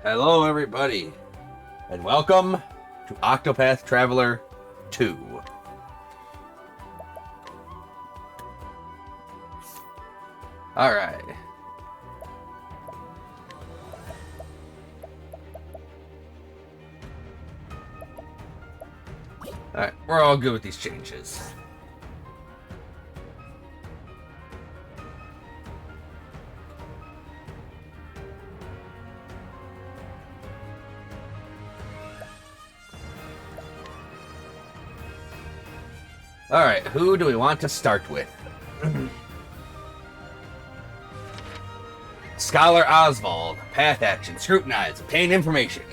Hello, everybody, and welcome to Octopath Traveler 2. Alright. Alright, we're all good with these changes. Alright, who do we want to start with? Scholar Oswald. Path action. Scrutinize. Obtain information.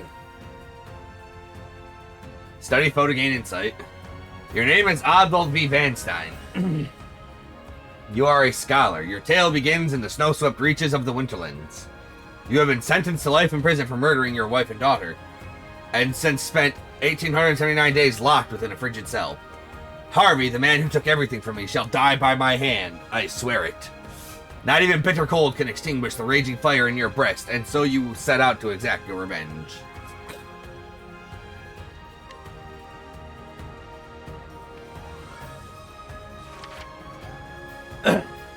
Study photo gain insight. Your name is Oswald V. Vanstein. You are a scholar. Your tale begins in the snow-swept reaches of the Winterlands. You have been sentenced to life in prison for murdering your wife and daughter, and since spent 1,879 days locked within a frigid cell. Harvey, the man who took everything from me, shall die by my hand. I swear it. Not even bitter cold can extinguish the raging fire in your breast, and so you set out to exact your revenge.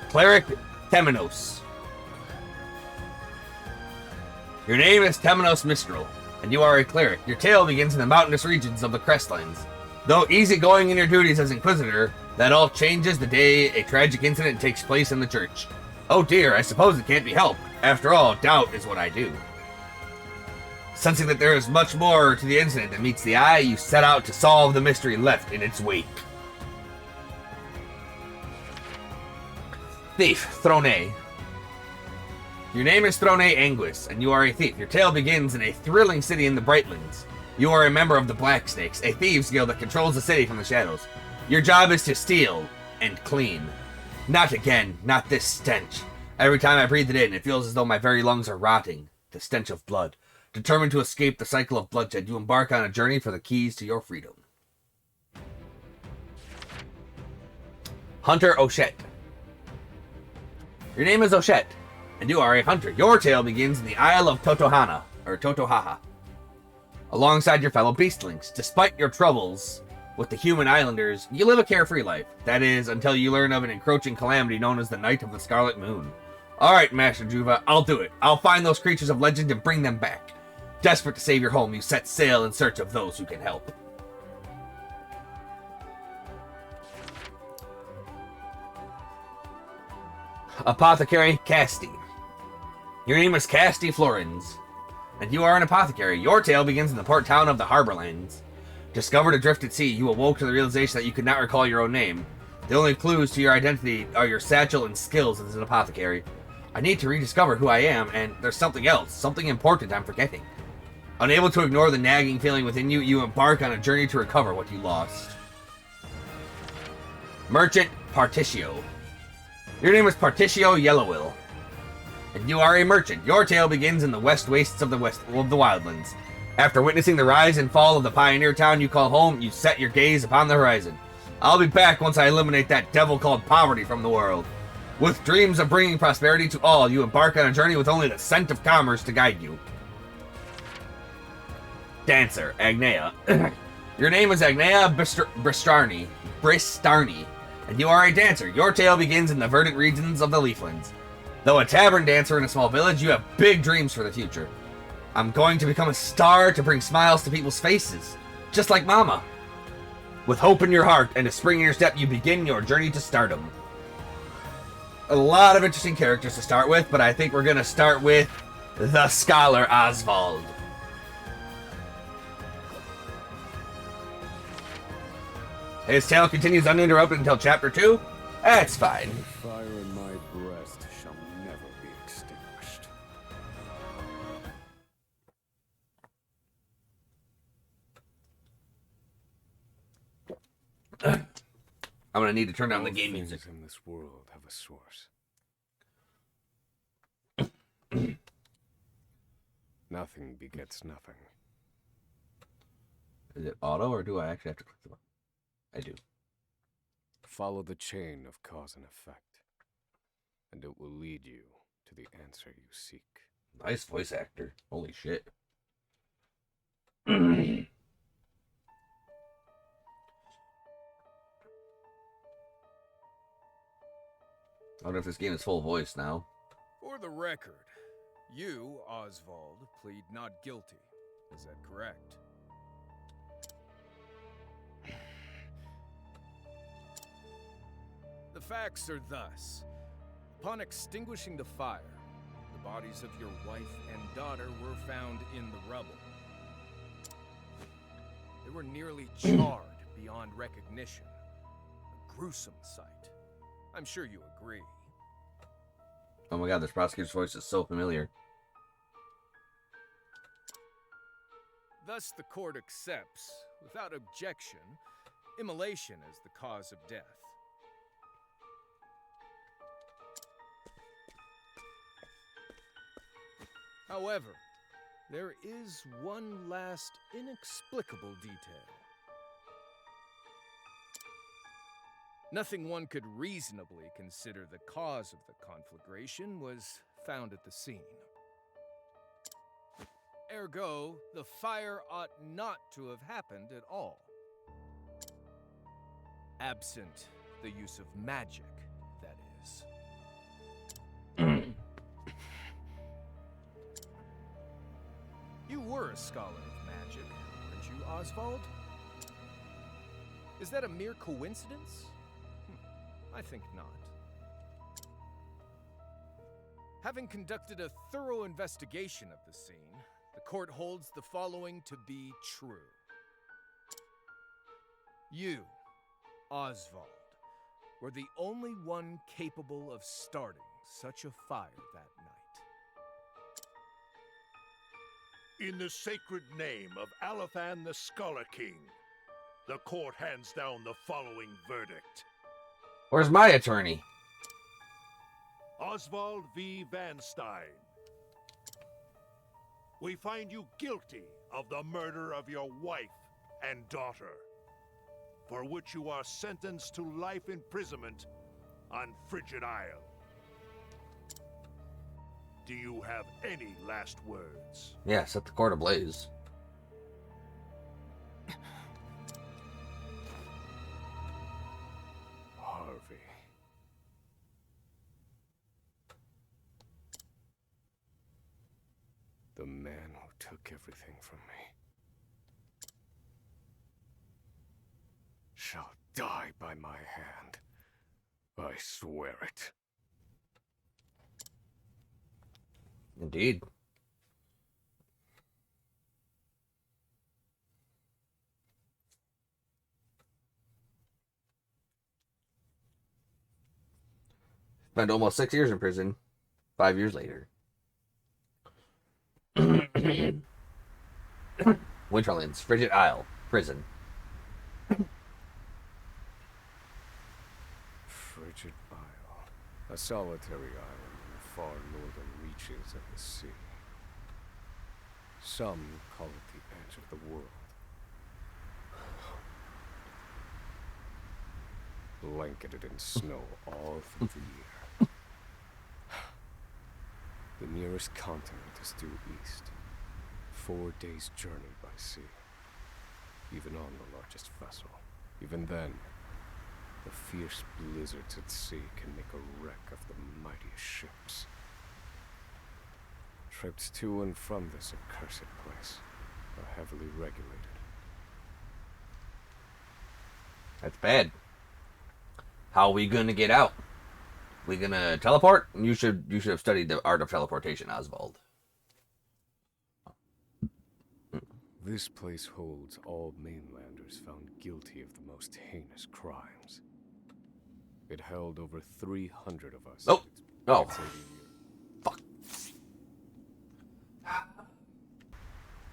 Cleric Temenos. Your name is Temenos Mistral, and you are a cleric. Your tale begins in the mountainous regions of the Crestlands. Though easygoing in your duties as Inquisitor, that all changes the day a tragic incident takes place in the church. Oh dear, I suppose it can't be helped. After all, doubt is what I do. Sensing that there is much more to the incident than meets the eye, you set out to solve the mystery left in its wake. Thief, Throne. Your name is Throne Anguis, and you are a thief. Your tale begins in a thrilling city in the Brightlands. You are a member of the Black Snakes, a thieves guild that controls the city from the shadows. Your job is to steal and clean. Not again, not this stench. Every time I breathe it in, it feels as though my very lungs are rotting. The stench of blood. Determined to escape the cycle of bloodshed, you embark on a journey for the keys to your freedom. Hunter Oshet. Your name is Oshet, and you are a hunter. Your tale begins in the Isle of Totohana, or Totohaha, alongside your fellow beastlings. Despite your troubles with the human islanders, you live a carefree life. That is, until you learn of an encroaching calamity known as the Night of the Scarlet Moon. Alright, Master Juva, I'll do it. I'll find those creatures of legend and bring them back. Desperate to save your home, you set sail in search of those who can help. Apothecary Casti. Your name is Casti Florins, and you are an apothecary. Your tale begins in the port town of the Harborlands. Discovered adrift at sea, you awoke to the realization that you could not recall your own name. The only clues to your identity are your satchel and skills as an apothecary. I need to rediscover who I am, and there's something else, something important I'm forgetting. Unable to ignore the nagging feeling within you, you embark on a journey to recover what you lost. Merchant Partitio. Your name is Partitio Yellowwill, and you are a merchant. Your tale begins in the west wastes of the Wildlands. After witnessing the rise and fall of the pioneer town you call home, you set your gaze upon the horizon. I'll be back once I eliminate that devil called poverty from the world. With dreams of bringing prosperity to all, you embark on a journey with only the scent of commerce to guide you. Dancer, Agnea. Your name is Agnea Bristarni, and you are a dancer. Your tale begins in the verdant regions of the Leaflands. Though a tavern dancer in a small village, you have big dreams for the future. I'm going to become a star to bring smiles to people's faces, just like Mama. With hope in your heart and a spring in your step, you begin your journey to stardom. A lot of interesting characters to start with, but I think we're going to start with the Scholar Oswald. His tale continues uninterrupted until Chapter 2. That's fine. The fire in my breast shall never be extinguished. I'm going to need to turn down the game Things music. in this world have a source. Nothing begets nothing. Is it auto, or do I actually have to click the button? I do. Follow the chain of cause and effect, and it will lead you to the answer you seek. Nice voice actor. Holy shit. I wonder if this game is full voice now. For the record, you, Oswald, plead not guilty. Is that correct? The facts are thus. Upon extinguishing the fire, the bodies of your wife and daughter were found in the rubble. They were nearly charred beyond recognition. A gruesome sight. I'm sure you agree. Oh my god, this prosecutor's voice is so familiar. Thus, the court accepts, without objection, immolation as the cause of death. However, there is one last inexplicable detail. Nothing one could reasonably consider the cause of the conflagration was found at the scene. Ergo, the fire ought not to have happened at all. Absent the use of magic, that is. You were a scholar of magic, weren't you, Oswald? Is that a mere coincidence? I think not. Having conducted a thorough investigation of the scene, the court holds the following to be true. You, Oswald, were the only one capable of starting such a fire that night. In the sacred name of Alathan the Scholar King, the court hands down the following verdict. Where's my attorney? Oswald V. Van Stein. We find you guilty of the murder of your wife and daughter, for which you are sentenced to life imprisonment on Frigid Isle. Do you have any last words? Yeah, set the court ablaze. Harvey. The man who took everything from me shall die by my hand. I swear it. Indeed. Spent almost 6 years in prison. 5 years later. Winterlands, Frigid Isle, prison. Frigid Isle. A solitary island in the far northern reaches of the sea. Some call it the edge of the world. Blanketed in snow all through the year. The nearest continent is due east. 4 days' journey by sea. Even on the largest vessel. Even then, the fierce blizzards at sea can make a wreck of the mightiest ships. Trips to and from this accursed place are heavily regulated. That's bad. How are we gonna get out? We gonna teleport? You should have studied the art of teleportation, Oswald. This place holds all mainlanders found guilty of the most heinous crimes. It held over 300 of us. Oh! Oh. It's 80 years. Fuck.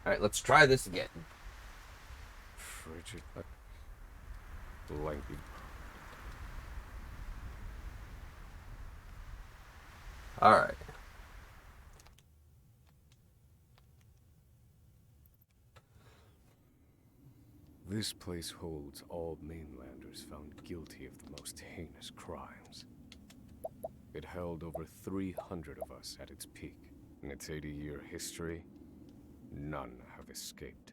Alright, let's try this again. Frigid. Blanket. Alright. This place holds all mainlanders found guilty of the most heinous crimes. It held over 300 of us at its peak. In its 80-year history, none have escaped.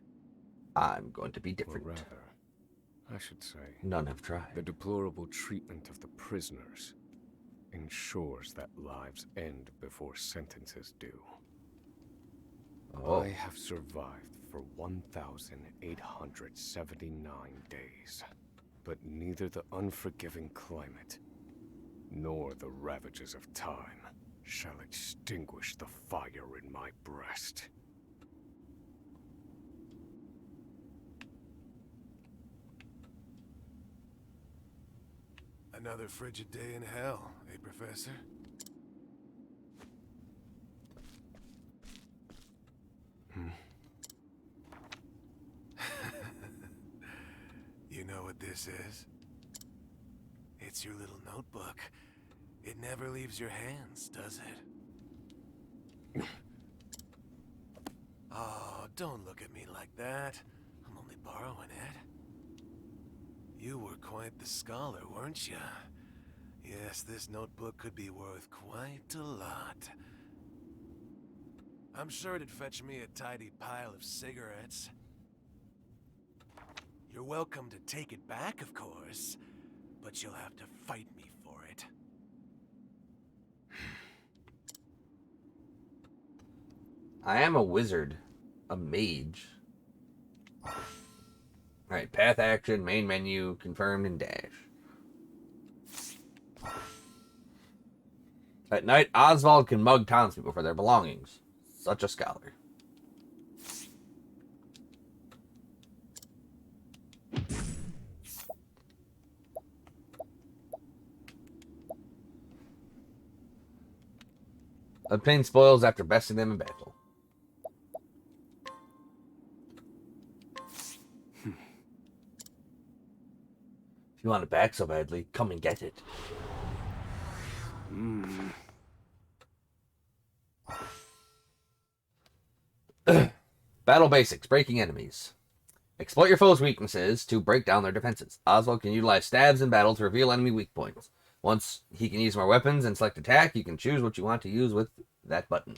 I'm going to be Or different. rather, I should say, None have tried. the deplorable treatment of the prisoners ensures that lives end before sentences do. Oh. I have survived for 1,879 days, but neither the unforgiving climate nor the ravages of time shall extinguish the fire in my breast. Another frigid day in hell, eh, Professor? You know what this is? It's your little notebook. It never leaves your hands, does it? Oh, don't look at me like that. I'm only borrowing it. You were quite the scholar, weren't you? Yes, this notebook could be worth quite a lot. I'm sure it'd fetch me a tidy pile of cigarettes. You're welcome to take it back, of course, but you'll have to fight me for it. I am a wizard. A mage. Alright, path action, main menu, confirmed, and dash. At night, Oswald can mug townspeople for their belongings. Such a scholar. Obtain spoils after besting them in battle. If you want it back so badly, come and get it. Battle basics, breaking enemies. Exploit your foe's weaknesses to break down their defenses. Oswald can utilize stabs in battle to reveal enemy weak points. Once he can use more weapons and select attack, you can choose what you want to use with that button.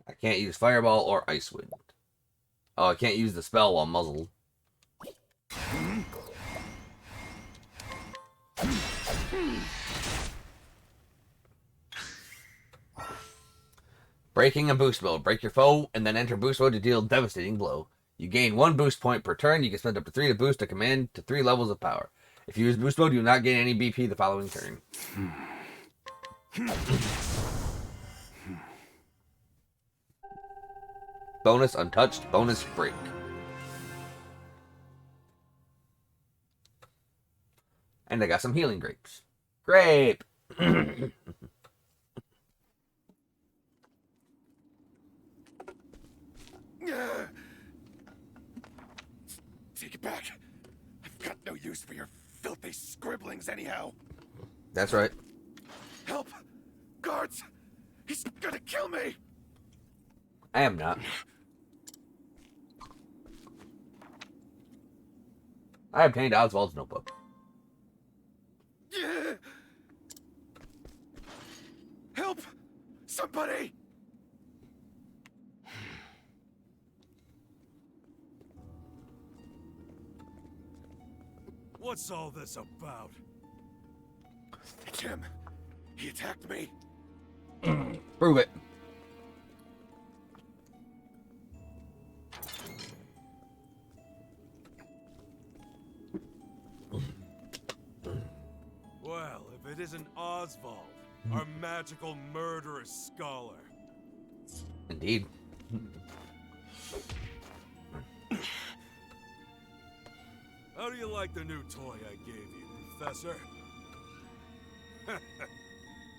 I can't use Fireball or Ice Wind. Oh, I can't use the spell while muzzled. Breaking a boost mode. Break your foe and then enter boost mode to deal devastating blow. You gain 1 boost point per turn. You can spend up to 3 to boost a command to 3 levels of power. If you use boost mode, you will not gain any BP the following turn. Bonus untouched. Bonus break. And I got some healing grapes. Grape! Take it back. I've got no use for your filthy scribblings anyhow. That's right. Help! Guards! He's gonna kill me! I am not. I obtained Oswald's notebook. Help! Somebody! What's all this about? It's him. He attacked me. Prove it. Well, if it isn't Oswald, our magical murderous scholar. Indeed. How do you like the new toy I gave you, Professor?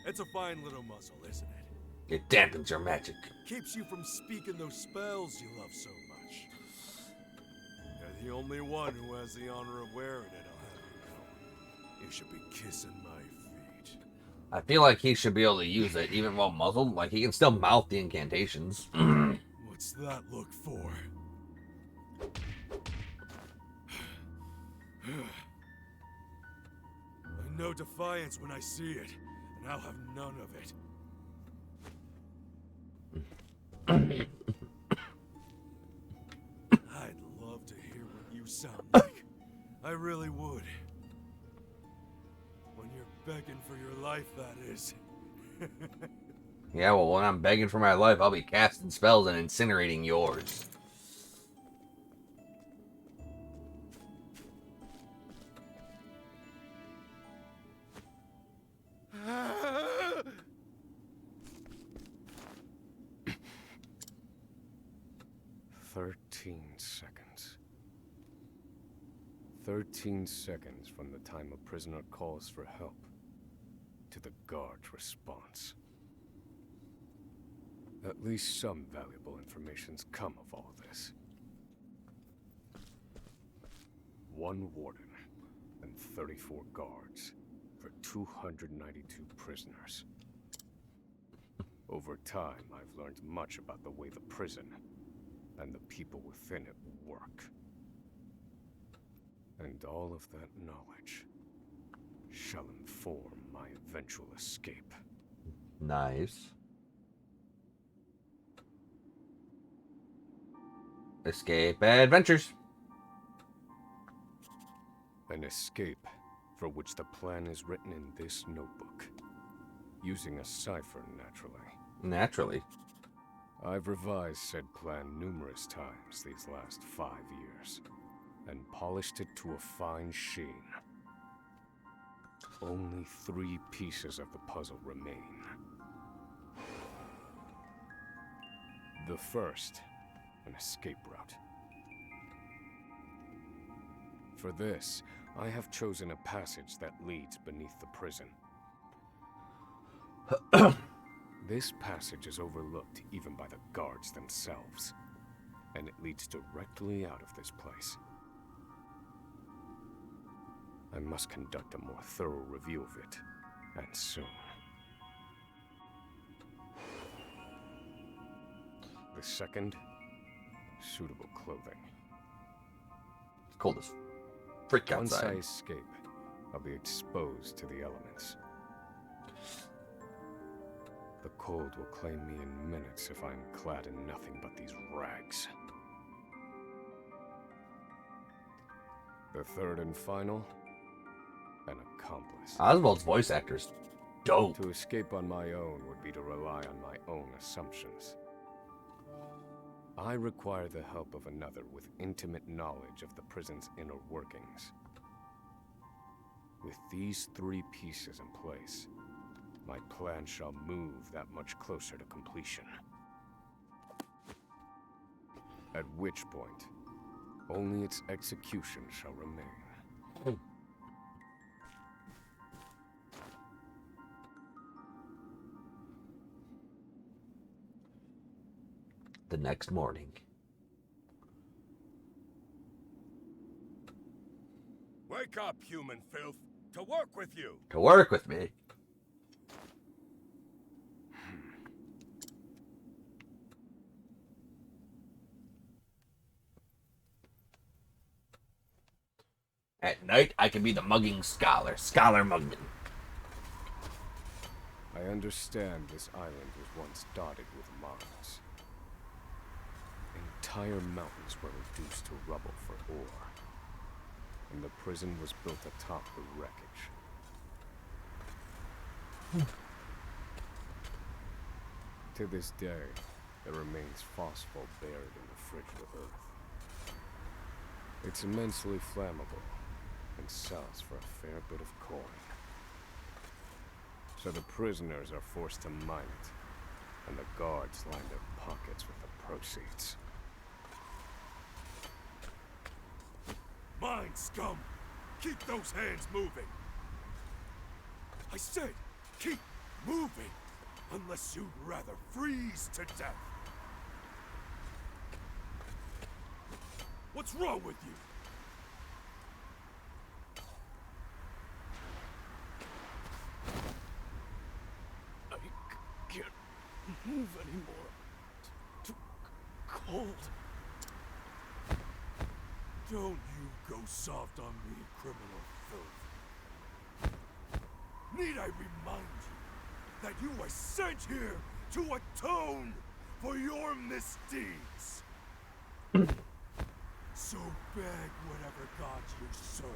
It's a fine little muzzle, isn't it? It dampens your magic. Keeps you from speaking those spells you love so much. You're the only one who has the honor of wearing it, I'll have you know. You should be kissing my feet. I feel like he should be able to use it even while muzzled. Like, he can still mouth the incantations. What's that look for? I know defiance when I see it, and I'll have none of it. I'd love to hear what you sound like. I really would. When you're begging for your life, that is. Yeah, well, when I'm begging for my life, I'll be casting spells and incinerating yours. Seconds. 13 seconds from the time a prisoner calls for help to the guard's response. At least some valuable information's come of all this. 1 warden and 34 guards for 292 prisoners. Over time, I've learned much about the way the prison and the people within it work. And all of that knowledge shall inform my eventual escape. Nice. Escape adventures. An escape for which the plan is written in this notebook. Using a cipher, naturally. Naturally. I've revised said plan numerous times these last 5 years, and polished it to a fine sheen. Only 3 pieces of the puzzle remain. The first, an escape route. For this, I have chosen a passage that leads beneath the prison. This passage is overlooked even by the guards themselves, and it leads directly out of this place. I must conduct a more thorough review of it, and soon. The second, suitable clothing. It's cold as freak Once I outside. escape, I'll be exposed to the elements. The cold will claim me in minutes if I'm clad in nothing but these rags. The third and final, an accomplice. Oswald's voice actor's dope. To escape on my own would be to rely on my own assumptions. I require the help of another with intimate knowledge of the prison's inner workings. With these 3 pieces in place, my plan shall move that much closer to completion. At which point, only its execution shall remain. The next morning. Wake up, human filth! To work with you! To work with me. At night, I can be the mugging scholar. Scholar Mugman. I understand this island was once dotted with mines. Entire mountains were reduced to rubble for ore, and the prison was built atop the wreckage. To this day, there remains phosphor buried in the frigid earth. It's immensely flammable, and sells for a fair bit of coin. So the prisoners are forced to mine it, and the guards line their pockets with the proceeds. Mine, scum! Keep those hands moving! I said, keep moving! Unless you'd rather freeze to death! What's wrong with you? I can't move anymore. Too cold. Don't you go soft on me, criminal filth. Need I remind you that you were sent here to atone for your misdeeds. So beg whatever gods you serve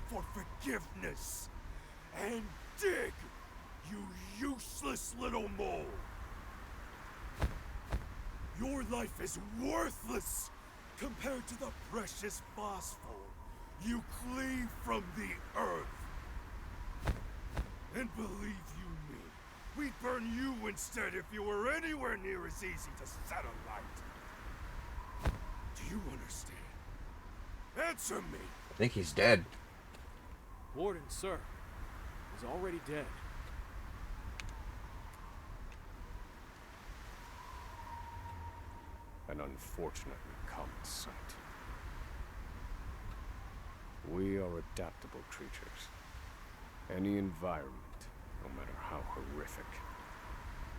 for forgiveness. And dig, you useless little mole. Your life is worthless compared to the precious phosphor you cleave from the earth. And believe you me, we'd burn you instead if you were anywhere near as easy to set alight. Do you understand? Answer me! I think he's dead. Warden, sir, is already dead. An unfortunately common sight. We are adaptable creatures. Any environment, no matter how horrific,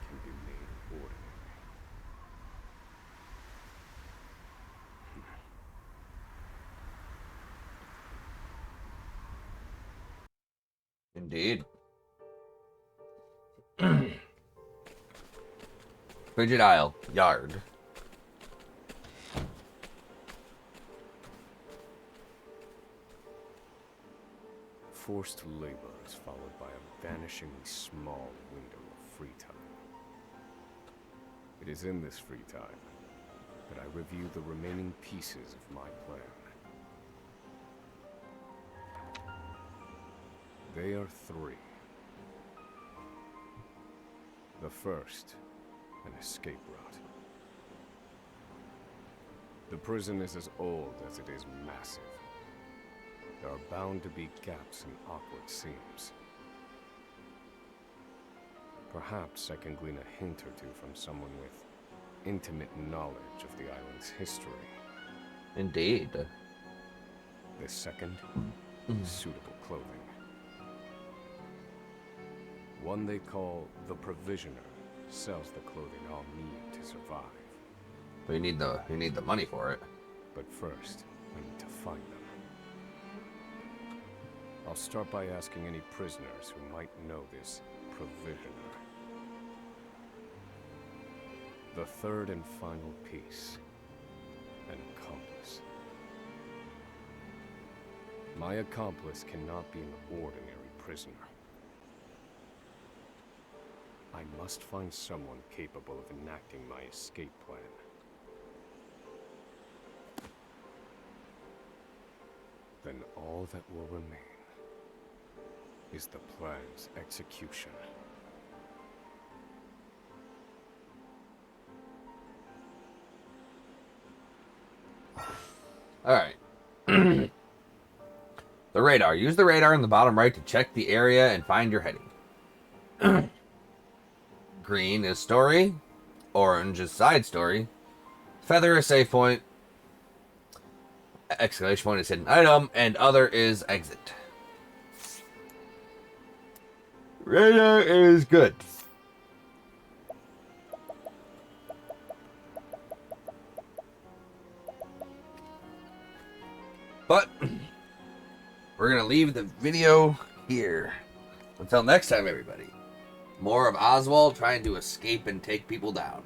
can be made ordinary. Indeed. Frigid Isle, yard. Forced labor is followed by a vanishingly small window of free time. It is in this free time that I review the remaining pieces of my plan. They are three. The first, an escape route. The prison is as old as it is massive. There are bound to be gaps and awkward seams. Perhaps I can glean a hint or two from someone with intimate knowledge of the island's history. Indeed. The second, suitable clothing. One they call the Provisioner sells the clothing I'll need to survive. But you need the money for it. But first, I need to find them. I'll start by asking any prisoners who might know this Provisioner. The third and final piece, an accomplice. My accomplice cannot be an ordinary prisoner. I must find someone capable of enacting my escape plan. Then all that will remain is the plan's execution. Alright. The radar. Use the radar in the bottom right to check the area and find your heading. Green is story. Orange is side story. Feather is save point. Exclamation point is hidden item. And other is exit. Radar is good. But we're going to leave the video here. Until next time, everybody. More of Oswald trying to escape and take people down.